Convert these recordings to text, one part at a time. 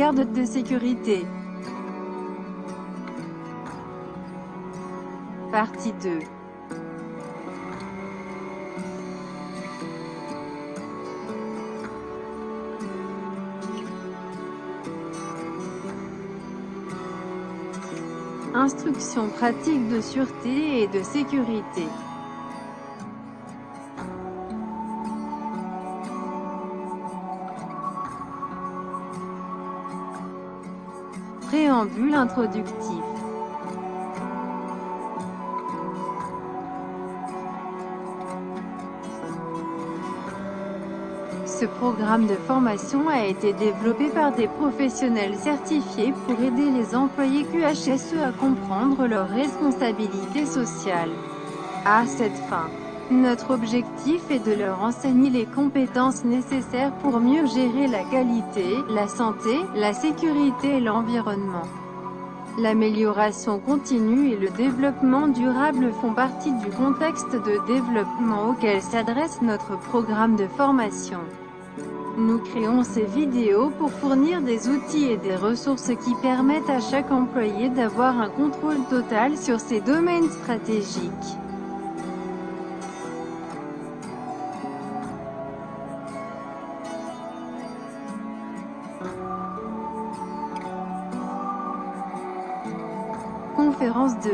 garde de sécurité. Partie 2. Instructions pratiques de sûreté et de sécurité. Préambule introductif. Ce programme de formation a été développé par des professionnels certifiés pour aider les employés QHSE à comprendre leurs responsabilités sociales. À cette fin, notre objectif est de leur enseigner les compétences nécessaires pour mieux gérer la qualité, la santé, la sécurité et l'environnement. L'amélioration continue et le développement durable font partie du contexte de développement auquel s'adresse notre programme de formation. Nous créons ces vidéos pour fournir des outils et des ressources qui permettent à chaque employé d'avoir un contrôle total sur ces domaines stratégiques. Conférence 2.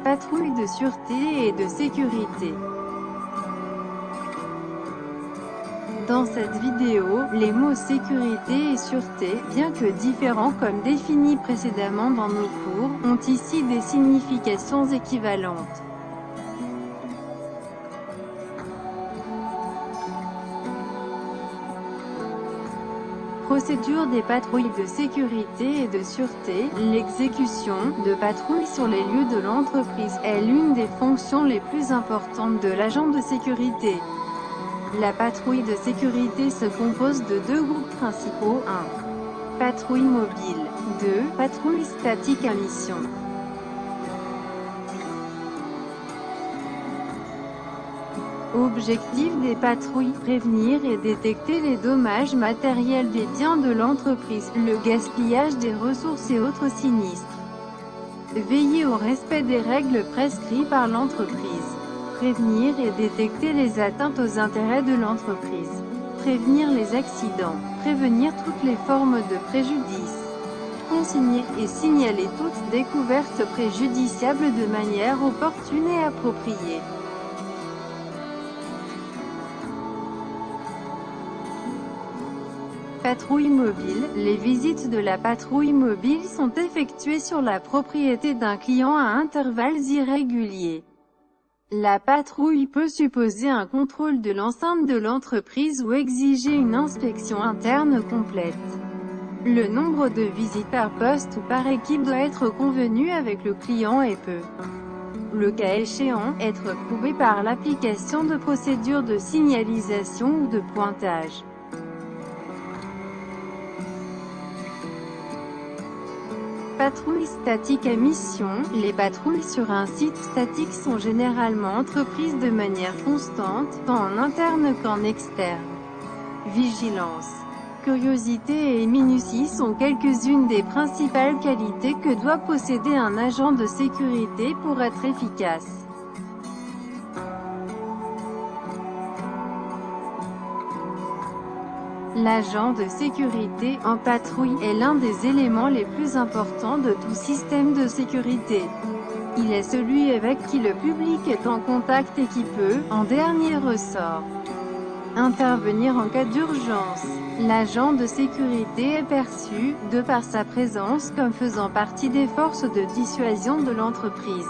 Patrouille de sûreté et de sécurité. Dans cette vidéo, les mots sécurité et sûreté, bien que différents comme définis précédemment dans nos cours, ont ici des significations équivalentes. Procédure des patrouilles de sécurité et de sûreté. L'exécution de patrouilles sur les lieux de l'entreprise est l'une des fonctions les plus importantes de l'agent de sécurité. La patrouille de sécurité se compose de deux groupes principaux. 1. Patrouille mobile. 2. Patrouille statique à mission. Objectif des patrouilles, prévenir et détecter les dommages matériels des biens de l'entreprise, le gaspillage des ressources et autres sinistres. Veiller au respect des règles prescrites par l'entreprise. Prévenir et détecter les atteintes aux intérêts de l'entreprise. Prévenir les accidents. Prévenir toutes les formes de préjudice. Consigner et signaler toute découverte préjudiciable de manière opportune et appropriée. Patrouille mobile. Les visites de la patrouille mobile sont effectuées sur la propriété d'un client à intervalles irréguliers. La patrouille peut supposer un contrôle de l'enceinte de l'entreprise ou exiger une inspection interne complète. Le nombre de visites par poste ou par équipe doit être convenu avec le client et peut, le cas échéant, être prouvé par l'application de procédures de signalisation ou de pointage. Patrouille statique à mission. Les patrouilles sur un site statique sont généralement entreprises de manière constante, tant en interne qu'en externe. Vigilance, curiosité et minutie sont quelques-unes des principales qualités que doit posséder un agent de sécurité pour être efficace. L'agent de sécurité en patrouille est l'un des éléments les plus importants de tout système de sécurité. Il est celui avec qui le public est en contact et qui peut, en dernier ressort, intervenir en cas d'urgence. L'agent de sécurité est perçu, de par sa présence, comme faisant partie des forces de dissuasion de l'entreprise.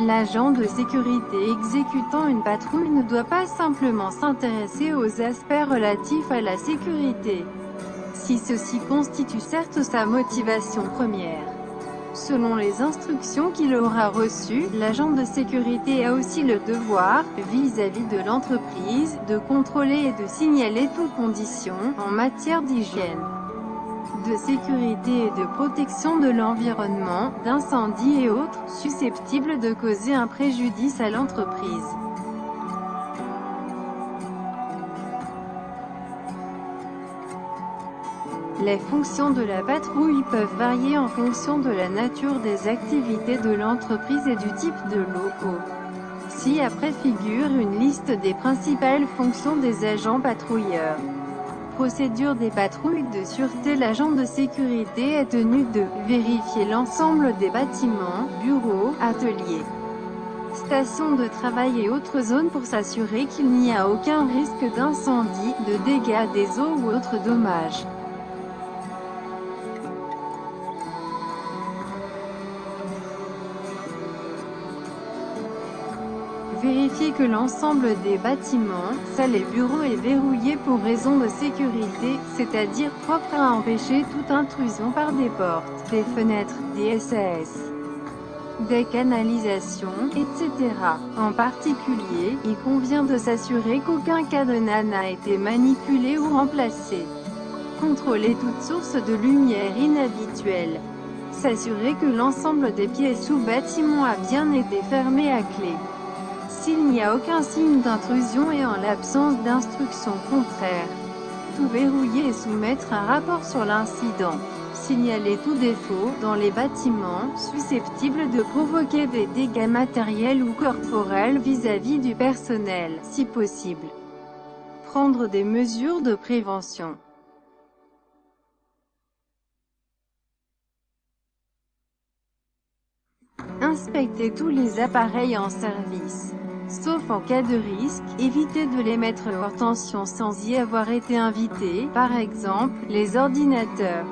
L'agent de sécurité exécutant une patrouille ne doit pas simplement s'intéresser aux aspects relatifs à la sécurité, si ceci constitue certes sa motivation première. Selon les instructions qu'il aura reçues, l'agent de sécurité a aussi le devoir, vis-à-vis de l'entreprise, de contrôler et de signaler toutes conditions en matière d'hygiène, de sécurité et de protection de l'environnement, d'incendies et autres, susceptibles de causer un préjudice à l'entreprise. Les fonctions de la patrouille peuvent varier en fonction de la nature des activités de l'entreprise et du type de locaux. Ci-après figure une liste des principales fonctions des agents patrouilleurs. Procédure des patrouilles de sûreté. L'agent de sécurité est tenu de vérifier l'ensemble des bâtiments, bureaux, ateliers, stations de travail et autres zones pour s'assurer qu'il n'y a aucun risque d'incendie, de dégâts des eaux ou autres dommages. Vérifier que l'ensemble des bâtiments, salles et bureaux est verrouillé pour raison de sécurité, c'est-à-dire propre à empêcher toute intrusion par des portes, des fenêtres, des SAS, des canalisations, etc. En particulier, il convient de s'assurer qu'aucun cadenas n'a été manipulé ou remplacé. Contrôler toute source de lumière inhabituelle. S'assurer que l'ensemble des pièces ou bâtiments a bien été fermé à clé. S'il n'y a aucun signe d'intrusion et en l'absence d'instructions contraires, tout verrouiller et soumettre un rapport sur l'incident. Signaler tout défaut dans les bâtiments susceptibles de provoquer des dégâts matériels ou corporels vis-à-vis du personnel, si possible. Prendre des mesures de prévention. Inspecter tous les appareils en service. Sauf en cas de risque, éviter de les mettre hors tension sans y avoir été invité, par exemple, les ordinateurs.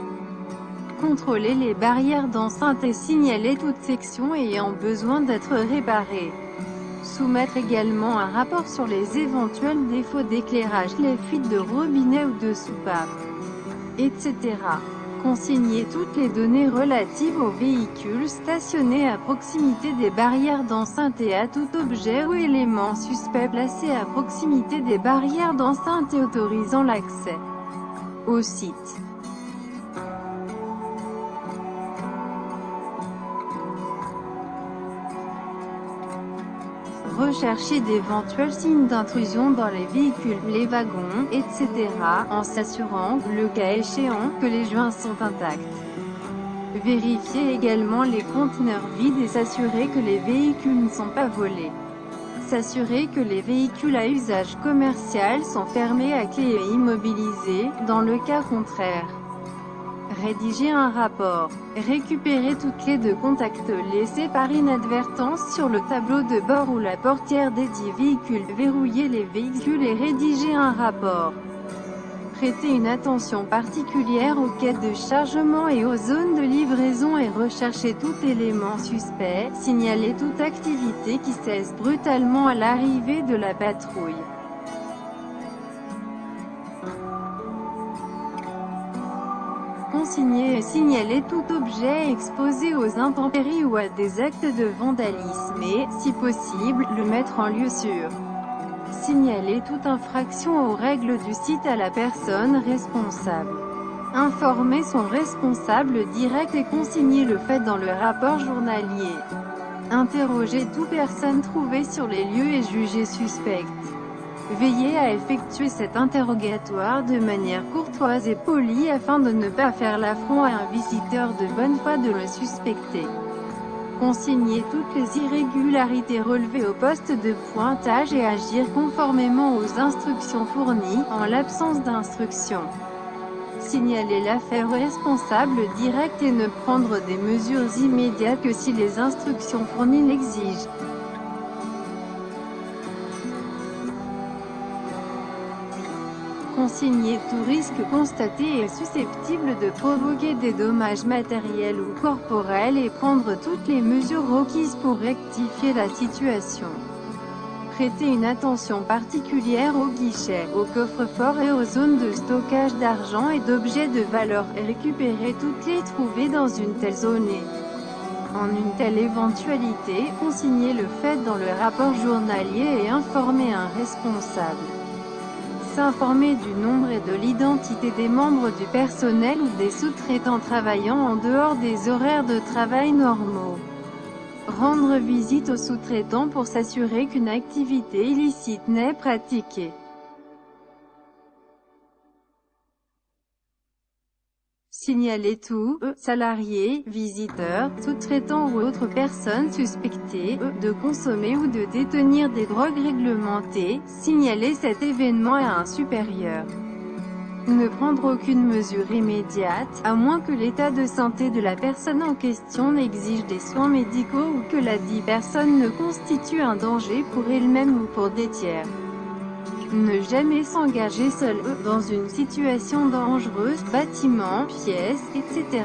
Contrôler les barrières d'enceinte et signaler toute section ayant besoin d'être réparée. Soumettre également un rapport sur les éventuels défauts d'éclairage, les fuites de robinet ou de soupape, etc. Consigner toutes les données relatives aux véhicules stationnés à proximité des barrières d'enceinte et à tout objet ou élément suspect placé à proximité des barrières d'enceinte et autorisant l'accès au site. Rechercher d'éventuels signes d'intrusion dans les véhicules, les wagons, etc., en s'assurant, le cas échéant, que les joints sont intacts. Vérifier également les conteneurs vides et s'assurer que les véhicules ne sont pas volés. S'assurer que les véhicules à usage commercial sont fermés à clé et immobilisés, dans le cas contraire. Rédiger un rapport. Récupérer toute clé de contact laissée par inadvertance sur le tableau de bord ou la portière dédiée véhicule. Verrouiller les véhicules et rédiger un rapport. Prêter une attention particulière aux quais de chargement et aux zones de livraison et rechercher tout élément suspect. Signaler toute activité qui cesse brutalement à l'arrivée de la patrouille. Consigner et signaler tout objet exposé aux intempéries ou à des actes de vandalisme et, si possible, le mettre en lieu sûr. Signaler toute infraction aux règles du site à la personne responsable. Informer son responsable direct et consigner le fait dans le rapport journalier. Interroger toute personne trouvée sur les lieux et jugée suspecte. Veillez à effectuer cet interrogatoire de manière courtoise et polie afin de ne pas faire l'affront à un visiteur de bonne foi de le suspecter. Consigner toutes les irrégularités relevées au poste de pointage et agir conformément aux instructions fournies, en l'absence d'instructions. Signaler l'affaire au responsable direct et ne prendre des mesures immédiates que si les instructions fournies l'exigent. Consigner tout risque constaté et susceptible de provoquer des dommages matériels ou corporels et prendre toutes les mesures requises pour rectifier la situation. Prêter une attention particulière aux guichets, aux coffres-forts et aux zones de stockage d'argent et d'objets de valeur et récupérer toutes les trouvées dans une telle zone et, en une telle éventualité, consigner le fait dans le rapport journalier et informer un responsable. s'informer du nombre et de l'identité des membres du personnel ou des sous-traitants travaillant en dehors des horaires de travail normaux. Rendre visite aux sous-traitants pour s'assurer qu'une activité illicite n'est pratiquée. Signaler tout, salarié, visiteur, sous-traitant ou autre personne suspectée, de consommer ou de détenir des drogues réglementées, signaler cet événement à un supérieur. Ne prendre aucune mesure immédiate, à moins que l'état de santé de la personne en question n'exige des soins médicaux ou que la dite personne ne constitue un danger pour elle-même ou pour des tiers. Ne jamais s'engager seul, dans une situation dangereuse, bâtiment, pièces, etc.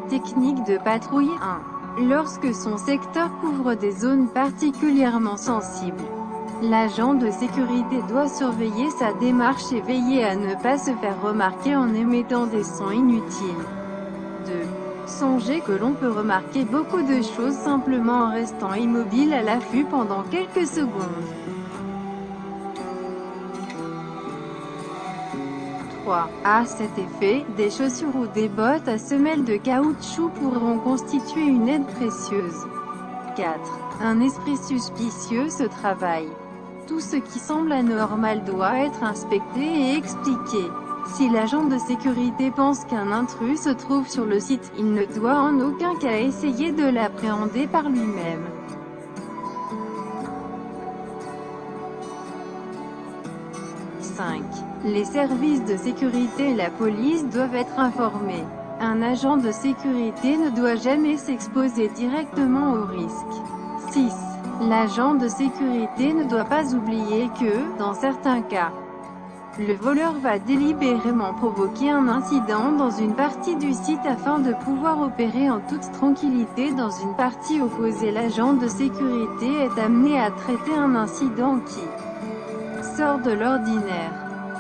Technique de patrouille 1. Lorsque son secteur couvre des zones particulièrement sensibles, l'agent de sécurité doit surveiller sa démarche et veiller à ne pas se faire remarquer en émettant des sons inutiles. 2. Songez que l'on peut remarquer beaucoup de choses simplement en restant immobile à l'affût pendant quelques secondes. 3. À cet effet, des chaussures ou des bottes à semelles de caoutchouc pourront constituer une aide précieuse. 4. Un esprit suspicieux se travaille. Tout ce qui semble anormal doit être inspecté et expliqué. Si l'agent de sécurité pense qu'un intrus se trouve sur le site, il ne doit en aucun cas essayer de l'appréhender par lui-même. 5. Les services de sécurité et la police doivent être informés. Un agent de sécurité ne doit jamais s'exposer directement au risque. 6. L'agent de sécurité ne doit pas oublier que, dans certains cas, le voleur va délibérément provoquer un incident dans une partie du site afin de pouvoir opérer en toute tranquillité dans une partie opposée. L'agent de sécurité est amené à traiter un incident qui sort de l'ordinaire.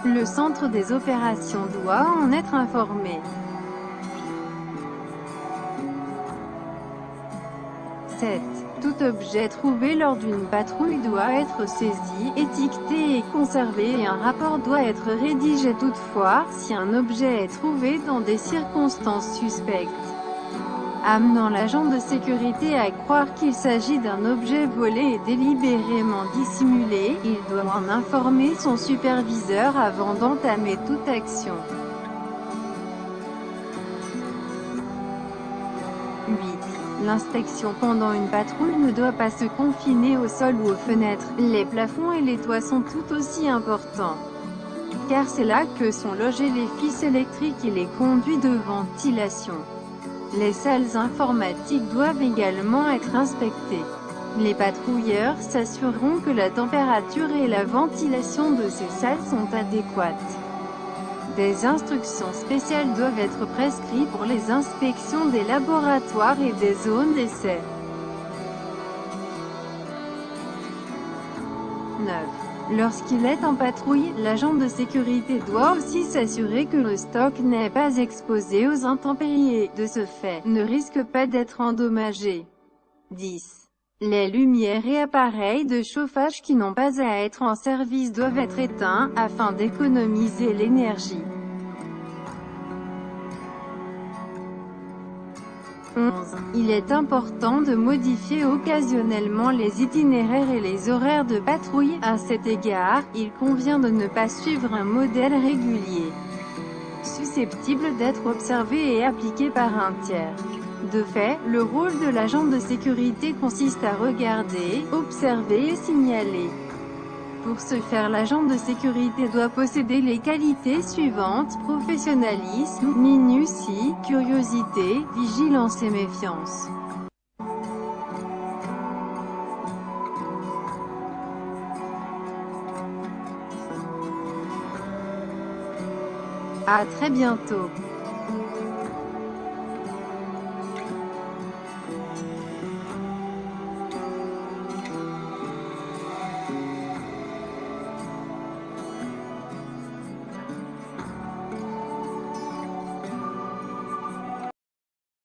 Le centre des opérations doit en être informé. 7. Tout objet trouvé lors d'une patrouille doit être saisi, étiqueté et conservé et un rapport doit être rédigé. Toutefois, si un objet est trouvé dans des circonstances suspectes, amenant l'agent de sécurité à croire qu'il s'agit d'un objet volé et délibérément dissimulé, il doit en informer son superviseur avant d'entamer toute action. 8. L'inspection pendant une patrouille ne doit pas se confiner au sol ou aux fenêtres. Les plafonds et les toits sont tout aussi importants, car c'est là que sont logés les fils électriques et les conduits de ventilation. Les salles informatiques doivent également être inspectées. Les patrouilleurs s'assureront que la température et la ventilation de ces salles sont adéquates. Des instructions spéciales doivent être prescrites pour les inspections des laboratoires et des zones d'essai. 9. Lorsqu'il est en patrouille, l'agent de sécurité doit aussi s'assurer que le stock n'est pas exposé aux intempéries et, de ce fait, ne risque pas d'être endommagé. 10. Les lumières et appareils de chauffage qui n'ont pas à être en service doivent être éteints, afin d'économiser l'énergie. 11. Il est important de modifier occasionnellement les itinéraires et les horaires de patrouille. À cet égard, il convient de ne pas suivre un modèle régulier, susceptible d'être observé et appliqué par un tiers. De fait, le rôle de l'agent de sécurité consiste à regarder, observer et signaler. Pour ce faire, l'agent de sécurité doit posséder les qualités suivantes: professionnalisme, minutie, curiosité, vigilance et méfiance. À très bientôt.